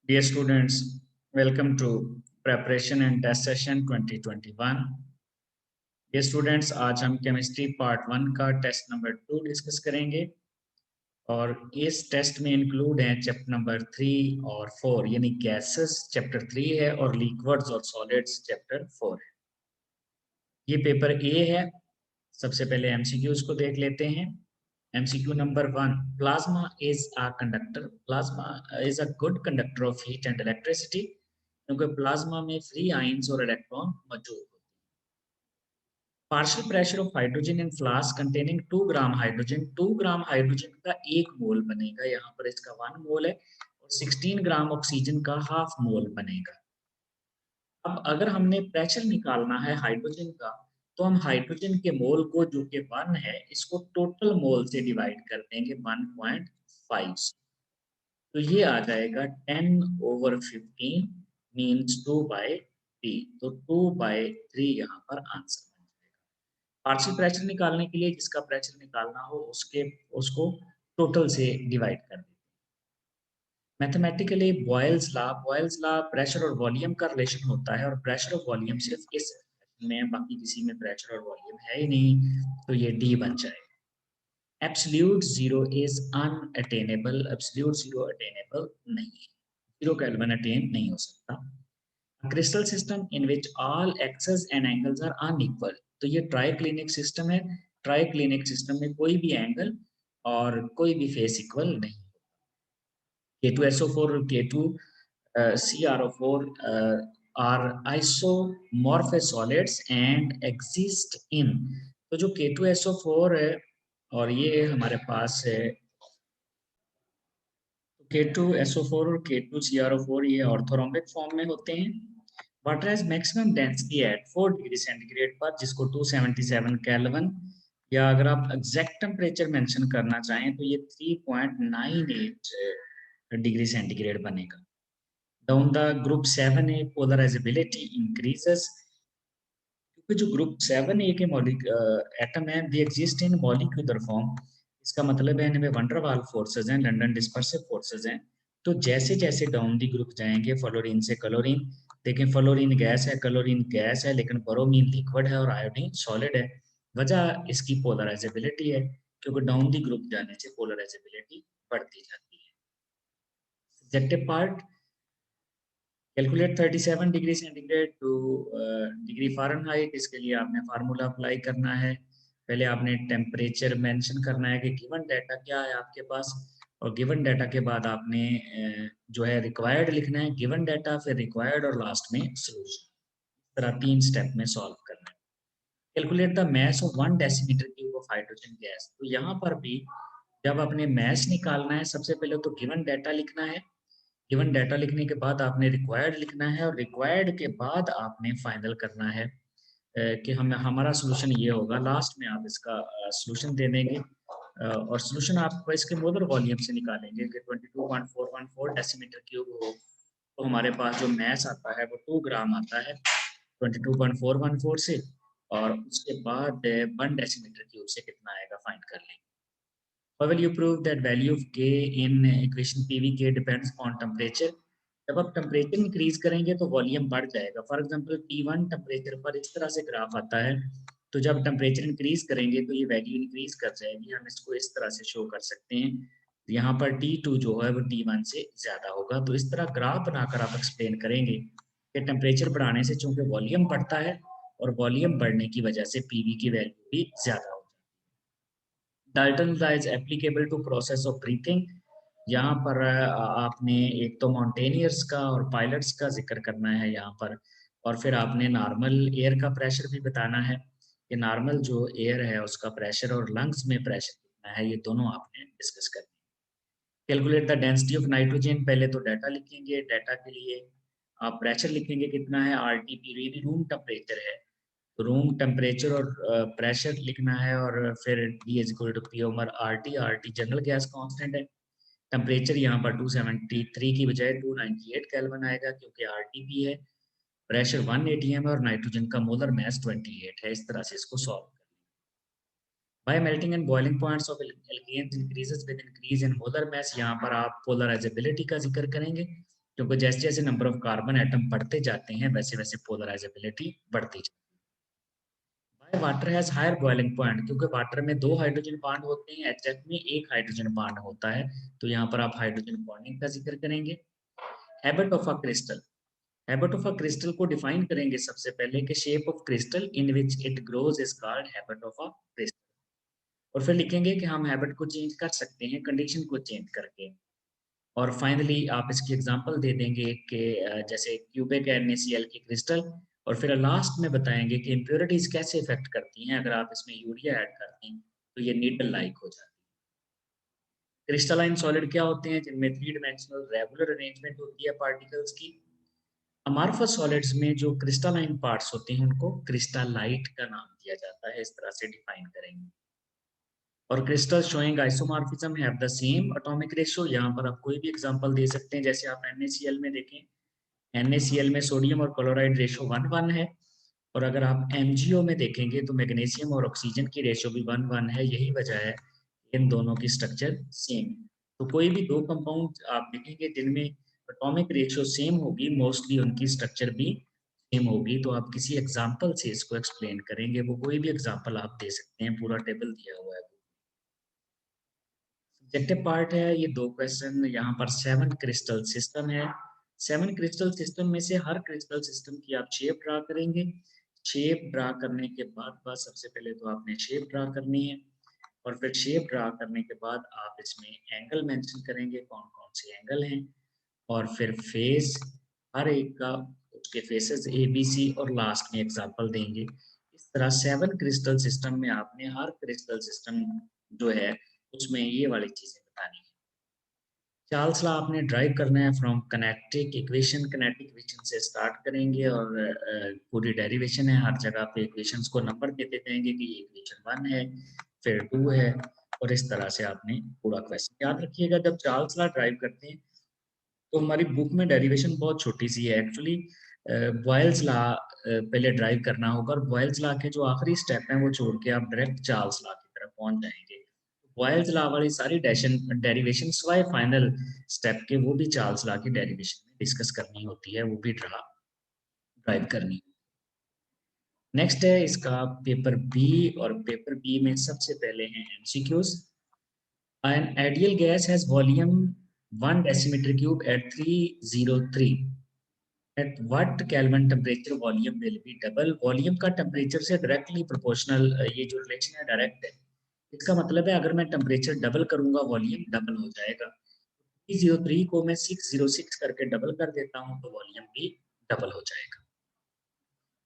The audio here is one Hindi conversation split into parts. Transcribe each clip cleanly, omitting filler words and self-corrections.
Dear students, welcome to preparation and test session 2021. Dear students, आज हम केमिस्ट्री पार्ट 1 का टेस्ट नंबर 2 डिस्कस करेंगे और इस टेस्ट में इंक्लूड है चैप्टर नंबर 3 और 4 यानी गैसेस चैप्टर 3 है और लिक्विड्स और सॉलिड्स चैप्टर 4 है। ये पेपर ए है। सबसे पहले एमसीक्यूज को देख लेते हैं। MCQ number 1, plasma is a conductor. Plasma is a good conductor of heat and electricity, क्योंकि प्लाज्मा में फ्री आयंस और इलेक्ट्रॉन मौजूद होते हैं। Partial pressure of hydrogen in flask containing 2 gram hydrogen, 2 gram hydrogen का 1 मोल बनेगा, यहाँ पर इसका 1 मोल है, और 16 ग्राम ऑक्सीजन का हाफ मोल बनेगा। अब अगर हमने प्रेशर निकालना है हाइड्रोजन का, तो हम हाइड्रोजन के मोल को जो कि 1 है इसको टोटल मोल से डिवाइड कर देंगे 1.5 से। तो ये आ जाएगा 10/15 मीन्स 2/3। तो 2/3 यहाँ पर आंसर बन जाएगा। पार्शियल प्रेशर निकालने के लिए जिसका प्रेशर निकालना हो उसको टोटल से डिवाइड कर दें। मैथमेटिकली बॉयल्स लॉ प्रेशर और वॉल्यूम का रिलेशन होता है, और प्रेशर और वॉल्यूम सिर्फ इस में, बाकी किसी में प्रेशर और वॉल्यूम है ही नहीं, तो ये डी बन जाएगा। Absolute zero is unattainable, absolute zero attainable नहीं है, जीरो केल्विन अटेन नहीं हो सकता। Crystal system in which all axes and angles are unequal, तो ये ट्राइक्लिनिक सिस्टम है। ट्राइक्लिनिक सिस्टम में कोई भी एंगल और कोई भी फेस इक्वल नहीं। K2SO4 और K2CrO4 are isomorphous solids and exist in, तो जो K2SO4 है और ये हमारे पास है, K2SO4 और K2CrO4 ये ऑर्थोरोम्बिक फॉर्म में होते हैं। Water has maximum density at 4 degree centigrade पर, जिसको 277 केल्विन, या अगर आप एग्जैक्ट टेम्परेचर मेंशन करना चाहें तो ये 3.98 डिग्री सेंटीग्रेड बनेगा। Down the group 7A polarisability increases, क्योंकि जो ग्रुप 7A के एटम है they exist in molecular form. इसका मतलब है इनमें वंडर वाल फोर्सेस हैं, लंडन डिस्पर्सिव फोर्सेस हैं। तो जैसे जैसे डाउन दी ग्रुप जाएंगे फ्लोरीन से क्लोरीन, देखें फ्लोरीन गैस है, क्लोरीन गैस है, लेकिन ब्रोमीन लिक्विड है और आयोडीन सॉलिड है। वजह इसकी पोलराइजेबिलिटी है, क्योंकि डाउन दी ग्रुप जाने से पोलराइजेबिलिटी बढ़ती जाती है। Subjective part, calculate 37 degree centigrade two degree Fahrenheit. इसके लिए आपने फार्मूला अप्लाई करना है। पहले आपने टेम्परेचर मेंशन करना है कि गिवन डाटा क्या है आपके पास, और गिवन डाटा के बाद आपने जो है रिक्वायर्ड लिखना है, गिवन डाटा, फिर रिक्वायर्ड और लास्ट में सोल्यूशन। इस तरह 3 स्टेप में सॉल्व करना है। Calculate the mass of 1 decimetre cube of hydrogen gas. तो यहाँ पर भी जब आपने मास निकालना है, सबसे पहले तो गिवन डाटा लिखना है। गिवन डाटा लिखने के बाद आपने रिक्वायर्ड लिखना है, और रिक्वायर्ड के बाद आपने फाइनल करना है कि हमारा सोल्यूशन ये होगा। लास्ट में आप इसका सोल्यूशन दे देंगे, और सोल्यूशन आप इसके मोलर वॉल्यूम से निकालेंगे कि 22.414 डेसीमीटर क्यूब हो, तो हमारे पास जो मैस आता है वो 2 ग्राम आता है 22.414 से, और उसके बाद 1 डेसीमीटर क्यूब से कितना आएगा फाइंड कर लेंगे। How will you prove that value of K in equation PV K depends on temperature? जब आप टेम्परेचर इंक्रीज करेंगे तो वॉल्यूम बढ़ जाएगा। फॉर एग्जांपल T1 टेम्परेचर पर इस तरह से ग्राफ आता है, तो जब टेम्परेचर इंक्रीज करेंगे तो ये वैल्यू इंक्रीज कर जाएगी। हम इसको इस तरह से शो कर सकते हैं, यहाँ पर T2 जो है वो T1 से ज्यादा होगा। तो इस तरह ग्राफ बनाकर आप एक्सप्लेन करेंगे कि टेम्परेचर बढ़ाने से चूंकि वॉल्यूम बढ़ता है, और वॉल्यूम बढ़ने की वजह से पीवी की वैल्यू भी ज्यादा होगी। Dalton law is applicable to process of breathing. यहाँ पर आपने एक तो माउंटेनियर्स का और पायलट्स का जिक्र करना है यहाँ पर, और फिर आपने नॉर्मल एयर का प्रेशर भी बताना है कि नॉर्मल जो एयर है उसका प्रेशर और लंग्स में प्रेशर कितना है, ये दोनों आपने डिस्कस करनी है। Calculate the density of nitrogen, पहले तो डाटा लिखेंगे, डाटा के लिए आप प्रेशर लिखेंगे कितना है, आरटीपी रूम टेम्परेचर है, रूम टेम्परेचर और प्रेशर लिखना है, और फिर D is equal to p over r t general gas constant है। टेम्परेचर यहाँ पर 273 की बजाय 298 केल्विन आएगा, क्योंकि आरटीपी है। प्रेशर 1 atm है, और नाइट्रोजन का मोलर मास 28 है। इस तरह से इसको सॉल्व कर by melting and boiling points of alkanes increases with increase in molar mass. यहाँ पर आप पोलराइजेबिलिटी का जिक्र करेंगे क्योंकि जैसे जैसे नंबर ऑफ कार्बन एटम बढ़ते जाते हैं वैसे वैसे पोलराइजेबिलिटी बढ़ती जाती है। Water has higher boiling point, क्योंकि वाटर में 2 हाइड्रोजन बॉन्ड होते हैं, HF में 1 हाइड्रोजन बॉन्ड होता है, तो यहाँ पर आप हाइड्रोजन बॉन्डिंग का जिक्र करेंगे। Habit of a crystal, habit of a crystal को डिफाइन करेंगे सबसे पहले कि shape of crystal in which it grows is called habit of a crystal, और फिर लिखेंगे कि हम हैबिट को चेंज कर सकते हैं कंडीशन को चेंज करके। और फाइनली आप इसकी एग्जांपल दे देंगे कि जैसे क्यूबिक NaCl की क्रिस्टल, और फिर लास्ट में बताएंगे कि इम्प्योरिटीज कैसे इफेक्ट करती हैं, अगर आप इसमें यूरिया ऐड करते हैं तो ये नीडल लाइक हो जाती है। क्रिस्टलाइन सॉलिड क्या होते हैं? जिनमें 3 डायमेंशनल रेगुलर अरेंजमेंट होती है पार्टिकल्स की। अमॉर्फस सॉलिड्स में जो क्रिस्टलाइन पार्ट्स होते हैं उनको क्रिस्टलाइट का नाम दिया जाता है, इस तरह से डिफाइन करेंगे। और crystal showing isomorphism have the same atomic ratio, यहाँ पर आप कोई भी एग्जांपल दे सकते हैं, जैसे आप NaCl में देखें, NaCl में सोडियम और क्लोराइड रेशियो 1:1 है, और अगर आप MgO में देखेंगे तो मैग्नीशियम और ऑक्सीजन की रेशियो भी 1:1 है। यही वजह है इन दोनों की स्ट्रक्चर सेम है। तो कोई भी 2 कंपाउंड आप देखेंगे जिनमें एटॉमिक रेशियो सेम होगी, मोस्टली उनकी स्ट्रक्चर भी सेम होगी। तो आप किसी एग्जांपल से इसको एक्सप्लेन करेंगे, वो कोई भी एग्जांपल आप दे सकते हैं, पूरा टेबल दिया हुआ है। सब्जेक्टिव पार्ट है, ये 2 क्वेश्चन, यहाँ पर 7 क्रिस्टल सिस्टम है। 7 क्रिस्टल सिस्टम में से हर क्रिस्टल सिस्टम की आप शेप ड्रा करेंगे। शेप ड्रा करने के बाद बस सबसे पहले तो आपने शेप ड्रा करनी है, और फिर शेप ड्रा करने के बाद आप इसमें एंगल मेंशन करेंगे, कौन कौन से एंगल हैं, और फिर फेस, हर एक का उसके फेसेस ABC, और लास्ट में एग्जांपल देंगे। इस तरह 7 क्रिस्टल सिस्टम में आपने हर क्रिस्टल सिस्टम जो है उसमें ये वाली चीजें बतानी है। चार्ल्स लॉ आपने ड्राइव करना है from kinetic equation, kinetic equation से स्टार्ट करेंगे, और पूरी डेरिवेशन है, हर जगह पे इक्वेशंस को नंबर देते जाएंगे कि ये इक्वेशन 1 है, फिर 2 है, और इस तरह से आपने पूरा क्वेश्चन याद रखिएगा। जब चार्ल्स लॉ ड्राइव करते हैं तो हमारी बुक में डेरिवेशन बहुत छोटी सी है एक्चुअली। बॉयल्स लॉ पहले ड्राइव करना होगा, और बॉयल्स लॉ के जो आखिरी स्टेप है वो छोड़ के आप डायरेक्ट चार्ल्स लॉ की तरफ पहुंच जाएंगे। बॉयल्स लॉ वाली सारी डेरिवेशन सिवाय फाइनल स्टेप के वो भी चार्ल्स लॉ की डेरिवेशन में डिस्कस करनी होती है, वो भी ड्राइव करनी। नेक्स्ट है इसका पेपर बी, और पेपर बी में सबसे पहले हैं MCQs। An ideal gas has volume 1 decimeter cube at 303. At what Kelvin temperature volume will be double? Volume का टेम्परेचर से डायरेक्टली प्रोपोर्शनल, ये जो रिलेशन है डायरेक्ट है। इसका मतलब है अगर मैं टेम्परेचर डबल करूंगा वॉल्यूम डबल हो जाएगा। 303 को मैं 606 करके डबल कर देता हूं तो वॉल्यूम भी डबल हो जाएगा।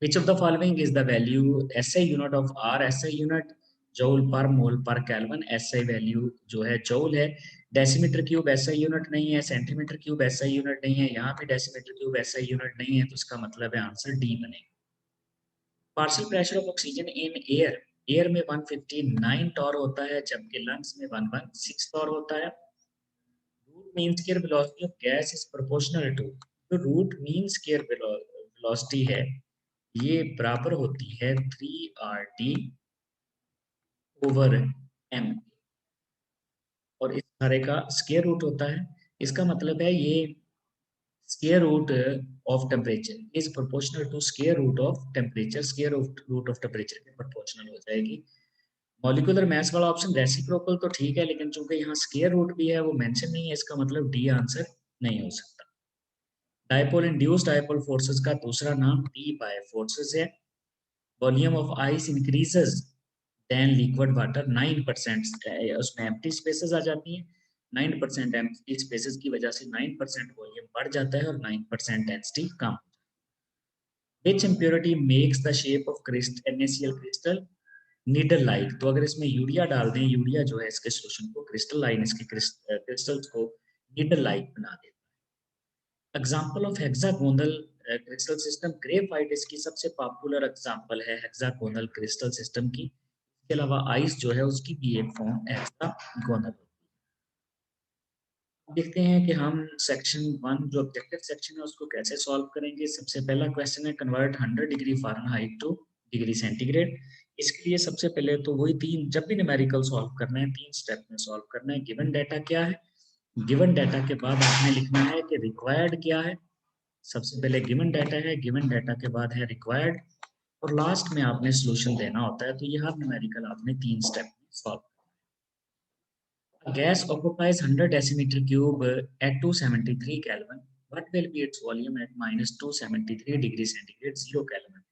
Which of the following is the value SI unit of R? SI unit joule per mole पर केल्विन, SI वैल्यू जो है जूल है। डेसीमीटर क्यूब SI यूनिट नहीं है, सेंटीमीटर क्यूब SI यूनिट नहीं है, यहाँ पे डेसीमीटर क्यूब SI यूनिट नहीं है, तो इसका मतलब है आंसर डी बनेगा। Partial pressure of oxygen in air, air में 159 टॉर होता है, जबकि लंग्स में 116 टॉर होता है। Root mean square velocity of gas is proportional to, जो रूट मीन स्क्वायर वेलोसिटी है ये बराबर होती है 3RT ओवर M, और इस सारे का स्क्वायर रूट होता है। इसका मतलब है ये square root of temperature is proportional to square root of temperature, square root of temperature के प्रोपोर्शनल हो जाएगी। मॉलिक्यूलर मास वाला ऑप्शन रेसिप्रोकल तो ठीक है, लेकिन चूंकि यहाँ स्क्वायर रूट भी है वो मेंशन नहीं है, इसका मतलब डी आंसर नहीं हो सकता। डायपोल इंड्यूस्ड डायपोल फोर्सेस का दूसरा नाम डी बाय फोर्सेस है। Volume of ice increases than liquid water 9%, उसमें एम्प्टी स्पेसेस आ जाती हैं। 9% एम्प्टी स्पेसेस की वजह से 9% वॉल्यूम बढ़ जाता है, और 9% density come. Which impurity makes the shape of NaCl crystal needle like? तो अगर इसमें यूरिया डाल दें, यूरिया जो है इसके सोल्यूशन को क्रिस्टल लाइन, इसके क्रिस्टल्स को नीडल लाइक बना देता है। Example of hexagonal crystal system, graphite इसकी सबसे पॉपुलर एग्जांपल है हेक्सागोनल क्रिस्टल सिस्टम की। इसके अलावा आइस जो है उसकी भी एक फॉर्म हेक्सागोनल। देखते हैं कि हम सेक्शन 1 जो ऑब्जेक्टिव सेक्शन है उसको कैसे सॉल्व करेंगे। सबसे पहला क्वेश्चन है convert 100 degree Fahrenheit two degree centigrade. इसके लिए सबसे पहले तो वही तीन, जब भी न्यूमेरिकल सॉल्व करना है 3 स्टेप में सॉल्व करना है। गिवन डाटा क्या है, गिवन डाटा के बाद आपने लिखना है कि रिक्वायर्ड क्या है। सबसे पहले गिवन डाटा है, गिवन डाटा के बाद है रिक्वायर्ड, और लास्ट में आपने सॉल्यूशन देना होता है। तो ये हर न्यूमेरिकल आपने 3 स्टेप में solve. Gas occupies 100 decimeter cube at 273 Kelvin. What will be its volume at minus 273 degree centigrade 0 kelvin?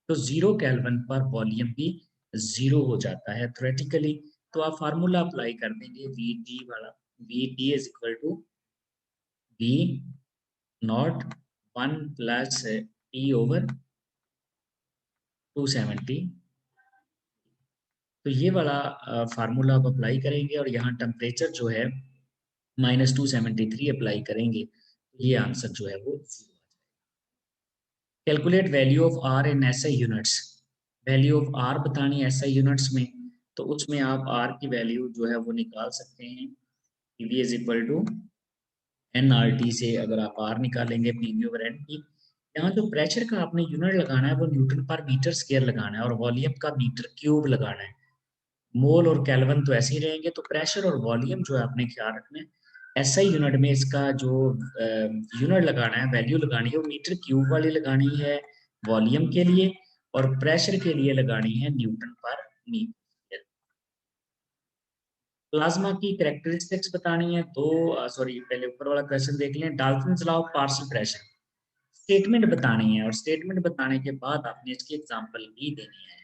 तो 0 केल्विन पर वॉल्यूम भी 0 हो जाता है थ्योरेटिकली। तो आप फार्मूला अप्लाई कर देंगे वी टी वाला। V t is equal to v not 1 plus t over 270। तो ये वाला फार्मूला आप अप्लाई करेंगे और यहाँ टेम्परेचर जो है -273 अप्लाई करेंगे, तो ये आंसर जो है वो 0। Calculate value of r in SI units. Value of r बतानी है एसआई यूनिट्स में, तो उसमें आप आर की वैल्यू जो है वो निकाल सकते हैं। PV is equal to n r t से अगर आप आर निकालेंगे पीवी ओवर एन पी। यहाँ जो प्रेशर का आपने यूनिट लगाना है वो न्यूटन पर मीटर स्क्वायर लगाना है और वॉल्यूम का मीटर क्यूब लगाना है। मोल और केल्विन तो ऐसे ही रहेंगे। तो प्रेशर और वॉल्यूम जो है आपने ख्याल रखना है। एसआई यूनिट में इसका जो यूनिट लगाना है, वैल्यू लगानी है, वो मीटर क्यूब वाली लगानी है वॉल्यूम के लिए, और प्रेशर के लिए लगानी है न्यूटन पर मीटर। प्लाज्मा की कैरेक्टरिस्टिक्स बतानी है तो सॉरी, पहले ऊपर वाला क्वेश्चन देख लें। Dalton's law of partial pressure statement बतानी है, और स्टेटमेंट बताने के बाद आपने इसकी एग्जांपल भी देनी है।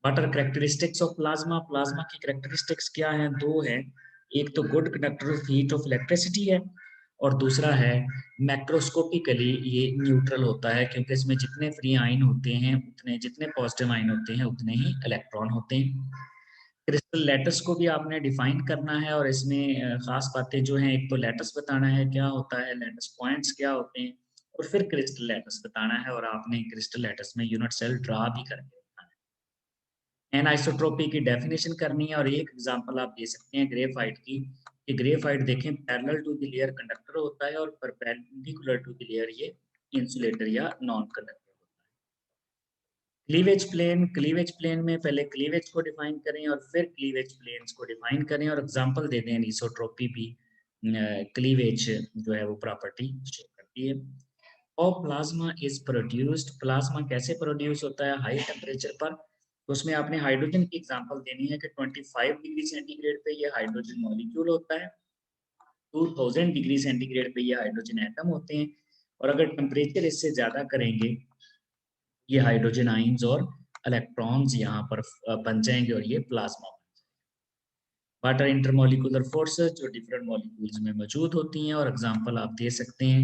What are characteristics of plasma? Plasma की कैरेक्टरिस्टिक्स क्या है? दो है। एक तो good conductor of heat of electricity है, और दूसरा है मैक्रोस्कोपिकली ये न्यूट्रल होता है, क्योंकि इसमें जितने फ्री आयन होते हैं उतने, जितने पॉजिटिव आयन होते हैं उतने ही इलेक्ट्रॉन होते हैं। क्रिस्टल लैटिस को भी आपने डिफाइन करना है, और इसमें खास बातें जो हैं, एक तो लैटिस बताना है क्या होता है, लैटिस पॉइंट्स क्या होते हैं, और फिर क्रिस्टल लैटिस बताना है, और आपने क्रिस्टल लैटिस में यूनिट सेल ड्रा भी करके रखना है। एनआइसोट्रॉपी की डेफिनेशन करनी है, और एक एग्जांपल आप दे सकते हैं ग्रेफाइट की, कि ग्रेफाइट देखें parallel to the layer conductor होता है, और परपेंडिकुलर टू द लेयर ये इंसुलेटर या नॉन कंडक्टर होता है। क्लीवेज प्लेन, क्लीवेज प्लेन में पहले क्लीवेज को डिफाइन करें और फिर क्लीवेज प्लेन्स को डिफाइन करें, और एग्जांपल दे दें। एनिसोट्रॉपी भी क्लीवेज जो है वो प्रॉपर्टी शो करती है। और प्लाज्मा इज प्रोड्यूस्ड, प्लाज्मा कैसे प्रोड्यूस होता है? हाई टेम्परेचर पर। तो उसमें आपने हाइड्रोजन की एग्जांपल देनी है कि 25 डिग्री सेंटीग्रेड पे ये हाइड्रोजन मॉलिक्यूल होता है, 2000 डिग्री सेंटीग्रेड पे ये हाइड्रोजन एटम होते हैं, और अगर टेम्परेचर इससे ज्यादा करेंगे, ये हाइड्रोजन आइंस और इलेक्ट्रॉन्स यहाँ पर बन जाएंगे, और ये प्लाज्मा। वाटर इंटरमोलिकुलर फोर्सेस जो डिफरेंट मॉलिक्यूल्स में मौजूद होती हैं, और एग्जांपल आप दे सकते हैं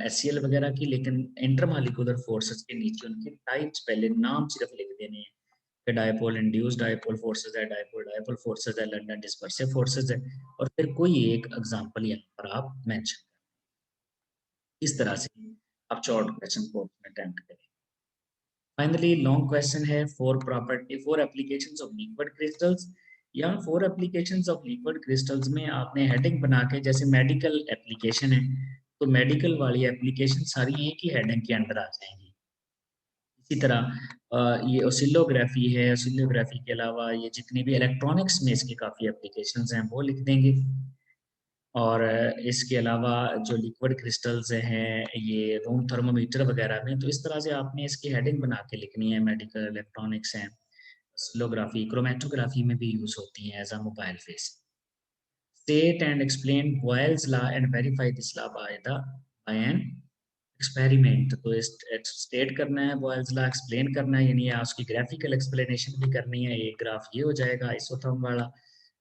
एचसीएल वगैरह की। लेकिन इंटरमोलिकुलर फोर्सेस के नीचे उनकी टाइप्स, पहले नाम सिर्फ लिख देने हैं कि डायपोल इंड्यूस्ड डायपोल फोर्सेस है, डायपोल डायपोल फोर्सेस है, लंदन डिस्पर्सिव फोर्सेस है, और फिर कोई एक एग्जांपल यहाँ पर आप मेंशन करें। इस तरह से आप शॉर्ट क्वेश्चन को अटेम्प्ट करें। फाइनली लॉन्ग क्वेश्चन है, four applications of liquid crystals. या four applications of liquid crystals में आपने हेडिंग बना के, जैसे मेडिकल एप्लीकेशन है, तो मेडिकल वाली एप्लीकेशन सारी एक ही हेडिंग के अंडर आ जाएंगी। इसी तरह ये ओसिलोग्राफी है, ओसिलोग्राफी के अलावा ये जितनी भी इलेक्ट्रॉनिक्स में इसकी काफ़ी एप्लीकेशंस हैं वो लिख देंगे। और इसके अलावा जो लिक्विड क्रिस्टल्स हैं ये रूम थर्मोमीटर वगैरह में, तो इस तरह से आपने इसकी हेडिंग बना के लिखनी है। मेडिकल, इलेक्ट्रॉनिक्स हैं, oscillography, क्रोमेटोग्राफी में भी यूज होती हैं as a mobile phase. State and explain Boyle's law and verify this law by an experiment। तो स्टेट करना है बॉयल्स लॉ, एक्सप्लेन करना है, यानी उसकी ग्राफिकल एक्सप्लेनेशन भी करनी है। एक ग्राफ ये हो जाएगा आइसोथर्म वाला,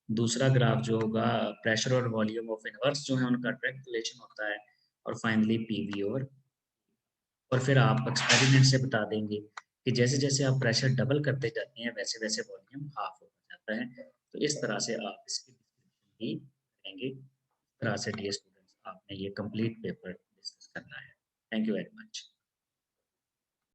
दूसरा ग्राफ जो होगा प्रेशर और वॉल्यूम ऑफ इनवर्स जो है उनका डायरेक्ट रिलेशन होता है, और फाइनली पीवी और फिर आप एक्सपेरिमेंट से बता देंगे कि जैसे जैसे आप प्रेशर डबल करते जाते हैं वैसे वैसे वॉल्यूम हाफ होता जाता है। तो इस तरह से आप इसकी डिस्क्रिप्शन भी करेंगे। इस तरह से डियर स्टूडेंट्स आपने ये कंप्लीट पेपर डिस्कस करना है। Thank you very much.